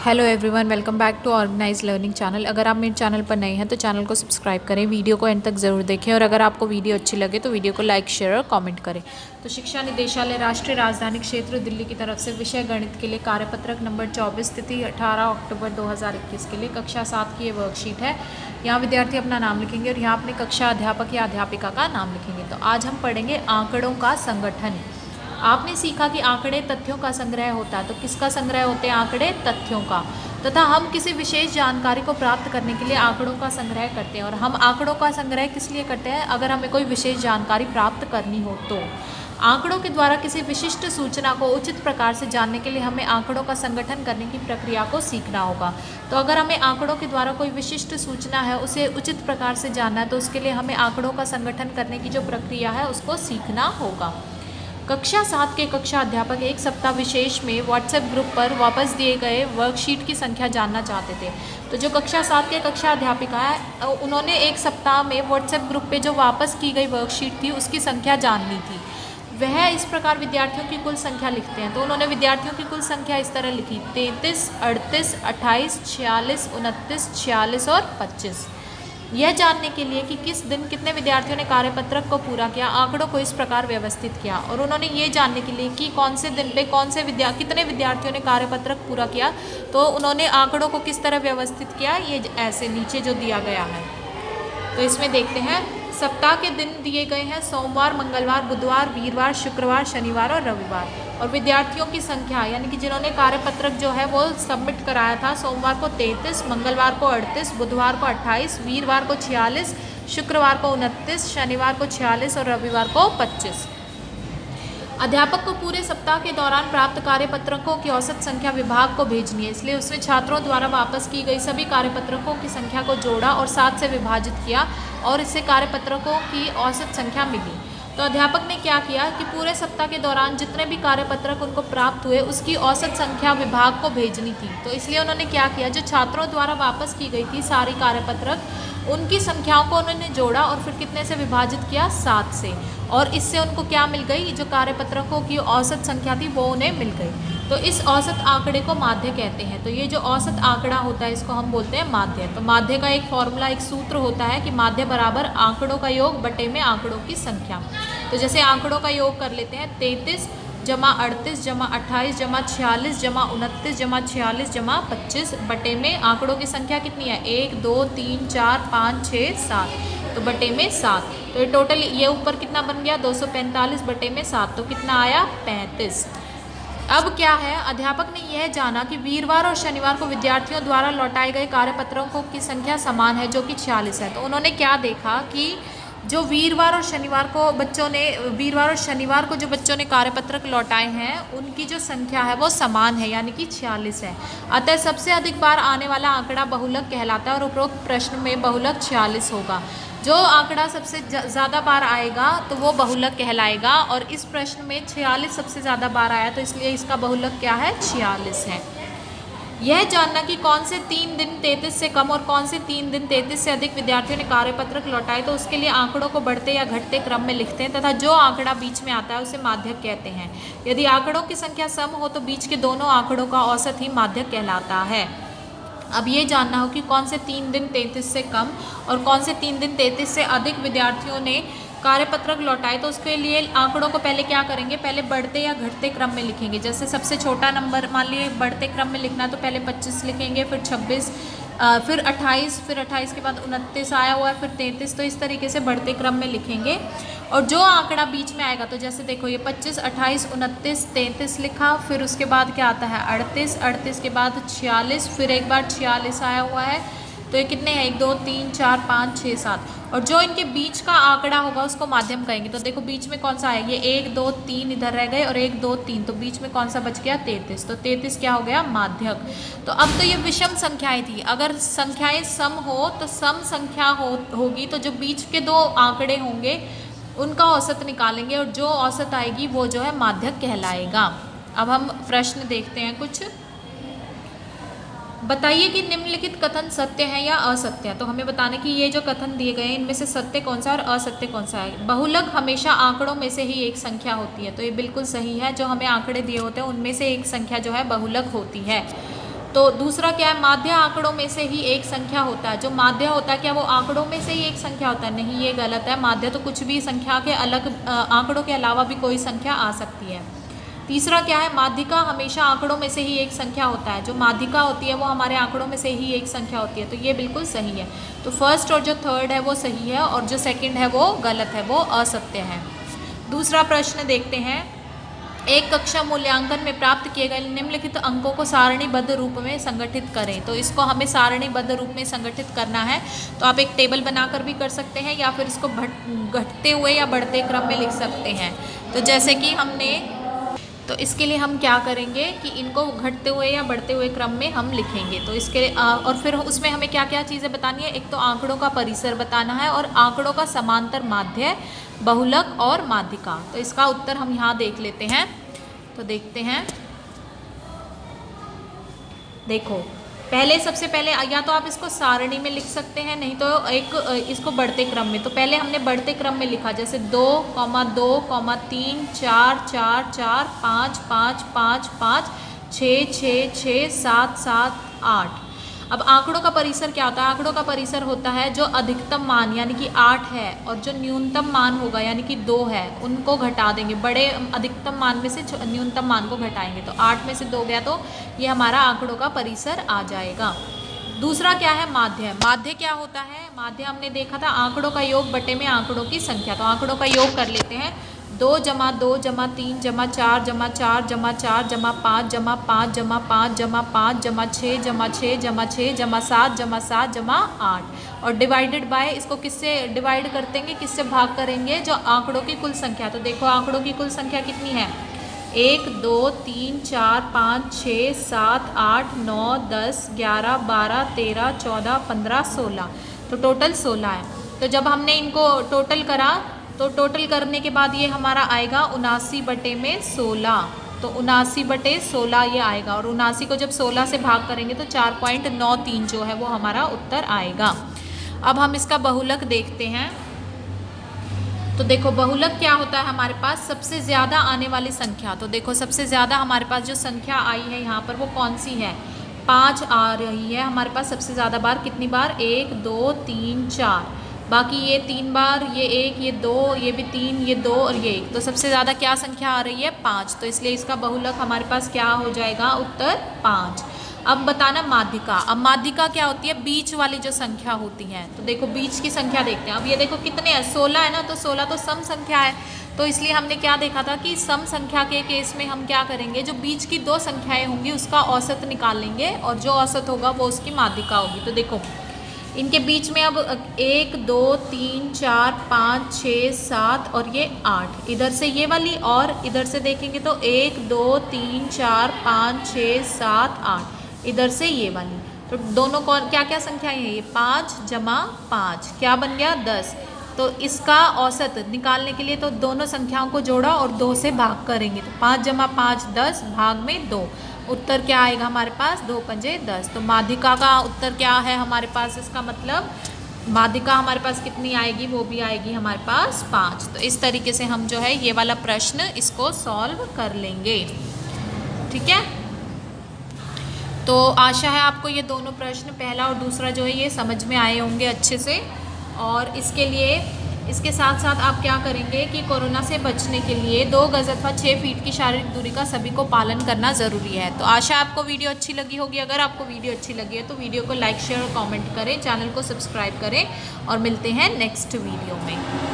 Hello everyone, welcome back to organise learning channel. अगर आप मेरे चैनल पर नए हैं तो चैनल को सब्सक्राइब करें, वीडियो को एंड तक ज़रूर देखें और अगर आपको वीडियो अच्छी लगे तो वीडियो को लाइक, शेयर और कमेंट करें। तो शिक्षा निदेशालय राष्ट्रीय राजधानी क्षेत्र दिल्ली की तरफ से विषय गणित के लिए कार्यपत्रक नंबर 24 तिथि 18 अक्टूबर 2021 के लिए कक्षा 7 की ये वर्कशीट है। यहाँ विद्यार्थी अपना नाम लिखेंगे और यहाँ अपने कक्षा अध्यापक या अध्यापिका का नाम लिखेंगे। तो आज हम पढ़ेंगे आंकड़ों का संगठन। आपने सीखा कि आंकड़े तथ्यों का संग्रह होता है। तो किसका संग्रह होते हैं आंकड़े? तथ्यों का। तथा हम किसी विशेष जानकारी को प्राप्त करने के लिए आंकड़ों का संग्रह करते हैं। और हम आंकड़ों का संग्रह किस लिए करते हैं? अगर हमें कोई विशेष जानकारी प्राप्त करनी हो तो। आंकड़ों के द्वारा किसी विशिष्ट सूचना को उचित प्रकार से जानने के लिए हमें आंकड़ों का संगठन करने की प्रक्रिया को सीखना होगा। तो अगर हमें आंकड़ों के द्वारा कोई विशिष्ट सूचना है उसे उचित प्रकार से जानना है तो उसके लिए हमें आंकड़ों का संगठन करने की जो प्रक्रिया है उसको सीखना होगा। कक्षा 7 के कक्षा अध्यापक एक सप्ताह विशेष में व्हाट्सएप ग्रुप पर वापस दिए गए वर्कशीट की संख्या जानना चाहते थे। तो जो कक्षा 7 के कक्षा अध्यापिका है उन्होंने एक सप्ताह में व्हाट्सएप ग्रुप पे जो वापस की गई वर्कशीट थी उसकी संख्या जाननी थी। वह इस प्रकार विद्यार्थियों की कुल संख्या लिखते हैं। तो उन्होंने विद्यार्थियों की कुल संख्या इस तरह लिखी: 33, 38, 28, 46, 29, 46 और 25। यह जानने के लिए कि किस दिन कितने विद्यार्थियों ने कार्यपत्रक को पूरा किया, आंकड़ों को इस प्रकार व्यवस्थित किया। और उन्होंने ये जानने के लिए कि कौन से दिन पे कितने विद्यार्थियों ने कार्यपत्रक पूरा किया, तो उन्होंने आंकड़ों को किस तरह व्यवस्थित किया, ये ऐसे नीचे जो दिया गया है। तो इसमें देखते हैं, सप्ताह के दिन दिए गए हैं सोमवार, मंगलवार, बुधवार, वीरवार, शुक्रवार, शनिवार और रविवार। और विद्यार्थियों की संख्या यानी कि जिन्होंने कार्यपत्रक जो है वो सबमिट कराया था, सोमवार को 33, मंगलवार को 38, बुधवार को 28, वीरवार को 46, शुक्रवार को 29, शनिवार को 46 और रविवार को 25। अध्यापक को पूरे सप्ताह के दौरान प्राप्त कार्यपत्रकों की औसत संख्या विभाग को भेजनी है। इसलिए उसने छात्रों द्वारा वापस की गई सभी कार्यपत्रकों की संख्या को जोड़ा और 7 से विभाजित किया और इससे कार्यपत्रकों की औसत संख्या मिली। तो अध्यापक ने क्या किया कि पूरे सप्ताह के दौरान जितने भी कार्यपत्रक उनको प्राप्त हुए उसकी औसत संख्या विभाग को भेजनी थी। तो इसलिए उन्होंने क्या किया, जो छात्रों द्वारा वापस की गई थी सारी कार्यपत्रक उनकी संख्याओं को उन्होंने जोड़ा और फिर कितने से विभाजित किया? 7 से। और इससे उनको क्या मिल गई? जो कार्यपत्रकों की औसत संख्या थी वो उन्हें मिल गई। तो इस औसत आंकड़े को माध्य कहते हैं। तो ये जो औसत आंकड़ा होता है इसको हम बोलते हैं माध्य। तो माध्य का एक फॉर्मूला, एक सूत्र होता है कि माध्य बराबर आंकड़ों का योग बटे में आंकड़ों की संख्या। तो जैसे आंकड़ों का योग कर लेते हैं, 33 जमा 38 जमा 28 जमा 46 जमा 29 जमा 46 जमा 25 बटे में आंकड़ों की संख्या कितनी है? 1 2 3 4 5 6 7। तो बटे में 7। तो ये टोटल ये ऊपर कितना बन गया? 245 बटे में 7। तो कितना आया? 35। अब क्या है, अध्यापक ने यह जाना कि वीरवार और शनिवार को विद्यार्थियों द्वारा लौटाए गए कार्यपत्रकों की संख्या समान है जो कि 46 है। तो उन्होंने क्या देखा कि जो वीरवार और शनिवार को जो बच्चों ने कार्यपत्रक लौटाए हैं उनकी जो संख्या है वो समान है यानी कि 46 है। अतः सबसे अधिक बार आने वाला आंकड़ा बहुलक कहलाता है और उपरोक्त प्रश्न में बहुलक 46 होगा। जो आंकड़ा सबसे ज़्यादा बार आएगा तो वो बहुलक कहलाएगा और इस प्रश्न में 46 सबसे ज़्यादा बार आया तो इसलिए इसका बहुलक क्या है? 46 है। यह जानना कि कौन से 3 दिन 33 से कम और कौन से 3 दिन 33 से अधिक विद्यार्थियों ने कार्यपत्रक लौटाए, तो उसके लिए आंकड़ों को बढ़ते या घटते क्रम में लिखते हैं तथा जो आंकड़ा बीच में आता है उसे माध्यक कहते हैं। यदि आंकड़ों की संख्या सम हो तो बीच के दोनों आंकड़ों का औसत ही माध्यक कहलाता है। अब ये जानना हो कि कौन से 3 दिन 33 से कम और कौन से 3 दिन 33 से अधिक विद्यार्थियों ने कार्यपत्रक लौटाए, तो उसके लिए आंकड़ों को पहले क्या करेंगे? पहले बढ़ते या घटते क्रम में लिखेंगे। जैसे सबसे छोटा नंबर मान लीजिए बढ़ते क्रम में लिखना तो पहले 25 लिखेंगे, फिर 26, फिर 28, फिर 28 के बाद 29 आया हुआ है, फिर 33। तो इस तरीके से बढ़ते क्रम में लिखेंगे और जो आंकड़ा बीच में आएगा, तो जैसे देखो ये 25, 28, 29, 33 लिखा, फिर उसके बाद क्या आता है? 38, 38 के बाद 46, फिर एक बार 46 आया हुआ है। तो ये कितने हैं? 1 2 3 4 5 6 7। और जो इनके बीच का आंकड़ा होगा उसको माध्यम कहेंगे। तो देखो बीच में कौन सा है? ये 1 2 3 इधर रह गए और 1 2 3, तो बीच में कौन सा बच गया? 33। तो 33 क्या हो गया? माध्यक। तो अब तो ये विषम संख्याएं थी। अगर संख्याएं सम हो तो सम संख्या होगी तो जो बीच के दो आंकड़े होंगे उनका औसत निकालेंगे और जो औसत आएगी वो जो है माध्यक कहलाएगा। अब हम प्रश्न देखते हैं कुछ। बताइए कि निम्नलिखित कथन सत्य है या असत्य है। तो हमें बताने कि ये जो कथन दिए गए हैं इनमें से सत्य कौन सा और असत्य कौन सा है। बहुलक हमेशा आंकड़ों में से ही एक संख्या होती है। तो ये बिल्कुल सही है। जो हमें आंकड़े दिए होते हैं उनमें से एक संख्या जो है बहुलक होती है। तो दूसरा क्या है, माध्य आंकड़ों में से ही एक संख्या होता है। जो माध्य होता है क्या वो आंकड़ों में से ही एक संख्या होता है? नहीं, ये गलत है। माध्य तो कुछ भी संख्या के अलग आंकड़ों के अलावा भी कोई संख्या आ सकती है। तीसरा क्या है, माध्यिका हमेशा आंकड़ों में से ही एक संख्या होता है। जो माध्यिका होती है वो हमारे आंकड़ों में से ही एक संख्या होती है। तो ये बिल्कुल सही है। तो फर्स्ट और जो थर्ड है वो सही है और जो सेकंड है वो गलत है, वो असत्य है। दूसरा प्रश्न देखते हैं। एक कक्षा मूल्यांकन में प्राप्त किए गए निम्नलिखित अंकों को सारणीबद्ध रूप में संगठित करें। तो इसको हमें सारणीबद्ध रूप में संगठित करना है। तो आप एक टेबल बनाकर भी कर सकते हैं या फिर इसको घटते हुए या बढ़ते क्रम में लिख सकते हैं। तो जैसे कि तो इसके लिए हम क्या करेंगे कि इनको घटते हुए या बढ़ते हुए क्रम में हम लिखेंगे। तो इसके लिए और फिर उसमें हमें क्या क्या चीज़ें बतानी है। एक तो आंकड़ों का परिसर बताना है और आंकड़ों का समांतर माध्य, बहुलक और माध्यिका। तो इसका उत्तर हम यहाँ देख लेते हैं। तो देखते हैं, देखो पहले सबसे पहले या तो आप इसको सारणी में लिख सकते हैं, नहीं तो इसको बढ़ते क्रम में। तो पहले हमने बढ़ते क्रम में लिखा, जैसे 2, 2, 3, 4, 4, 4, 5, 5, 5, 5, 6, 6, 6, 7, 7, 8। अब आंकड़ों का परिसर क्या होता है? आंकड़ों का परिसर होता है जो अधिकतम मान यानी कि 8 है और जो न्यूनतम मान होगा यानी कि 2 है, उनको घटा देंगे। बड़े अधिकतम मान में से न्यूनतम मान को घटाएंगे। तो 8 में से 2 गया तो ये हमारा आंकड़ों का परिसर आ जाएगा। दूसरा क्या है, माध्य। माध्य क्या होता है? माध्य हमने देखा था आंकड़ों का योग बटे में आंकड़ों की संख्या। तो आंकड़ों का योग कर लेते हैं। 2 + 2 + 3 + 4 + 4 + 4 + 5 + 5 + 5 + 5 + 6 + 6 + 6 + 7 + 7 + 8 और डिवाइडेड बाय, इसको किससे डिवाइड कर देंगे, किससे भाग करेंगे? जो आंकड़ों की कुल संख्या। तो देखो आंकड़ों की कुल संख्या कितनी है? 1, 2, 3, 4, 5, 6, 7, 8, 9, 10, 11, 12, 13, 14, 15, 16। तो टोटल 16 है। तो जब हमने इनको टोटल करा तो टोटल करने के बाद ये हमारा आएगा 79/16। तो 79/16 ये आएगा और 79 को जब 16 से भाग करेंगे तो 4.93 जो है वो हमारा उत्तर आएगा। अब हम इसका बहुलक देखते हैं। तो देखो बहुलक क्या होता है हमारे पास? सबसे ज़्यादा आने वाली संख्या। तो देखो सबसे ज़्यादा हमारे पास जो संख्या आई है यहाँ पर वो कौन सी है? 5 आ रही है हमारे पास सबसे ज़्यादा बार। कितनी बार? 1, 2, 3, 4। बाकी ये 3 बार, ये 1, ये 2, ये भी 3, ये 2 और ये 1। तो सबसे ज़्यादा क्या संख्या आ रही है? 5। तो इसलिए इसका बहुलक हमारे पास क्या हो जाएगा? उत्तर 5। अब बताना माध्यिका। अब माध्यिका क्या होती है? बीच वाली जो संख्या होती है। तो देखो बीच की संख्या देखते हैं। अब ये देखो कितने हैं? 16 है ना। तो 16 तो सम संख्या है। तो इसलिए हमने क्या देखा था कि सम संख्या के केस में हम क्या करेंगे, जो बीच की 2 संख्याएं होंगी उसका औसत निकाल लेंगे और जो औसत होगा वो उसकी माध्यिका होगी। तो देखो इनके बीच में अब 1, 2, 3, 4, 5, 6, 7 और ये 8। इधर से ये वाली और इधर से देखेंगे तो 1, 2, 3, 4, 5, 6, 7, 8। इधर से ये वाली। तो दोनों कौन क्या क्या संख्याएं हैं? ये 5 + 5 क्या बन गया? 10। तो इसका औसत निकालने के लिए तो दोनों संख्याओं को जोड़ा और 2 से भाग करेंगे। तो 5 + 5 10, भाग में 2। उत्तर क्या आएगा हमारे पास? 2 × 5 = 10। तो माध्यिका का उत्तर क्या है हमारे पास? इसका मतलब माध्यिका हमारे पास कितनी आएगी? वो भी आएगी हमारे पास 5। तो इस तरीके से हम जो है ये वाला प्रश्न इसको सॉल्व कर लेंगे। ठीक है। तो आशा है आपको ये दोनों प्रश्न, पहला और दूसरा जो है ये समझ में आए होंगे अच्छे से। और इसके साथ साथ आप क्या करेंगे कि कोरोना से बचने के लिए 2 गज अथवा 6 फीट की शारीरिक दूरी का सभी को पालन करना ज़रूरी है। तो आशा आपको वीडियो अच्छी लगी होगी। अगर आपको वीडियो अच्छी लगी है तो वीडियो को लाइक, शेयर और कमेंट करें, चैनल को सब्सक्राइब करें और मिलते हैं नेक्स्ट वीडियो में।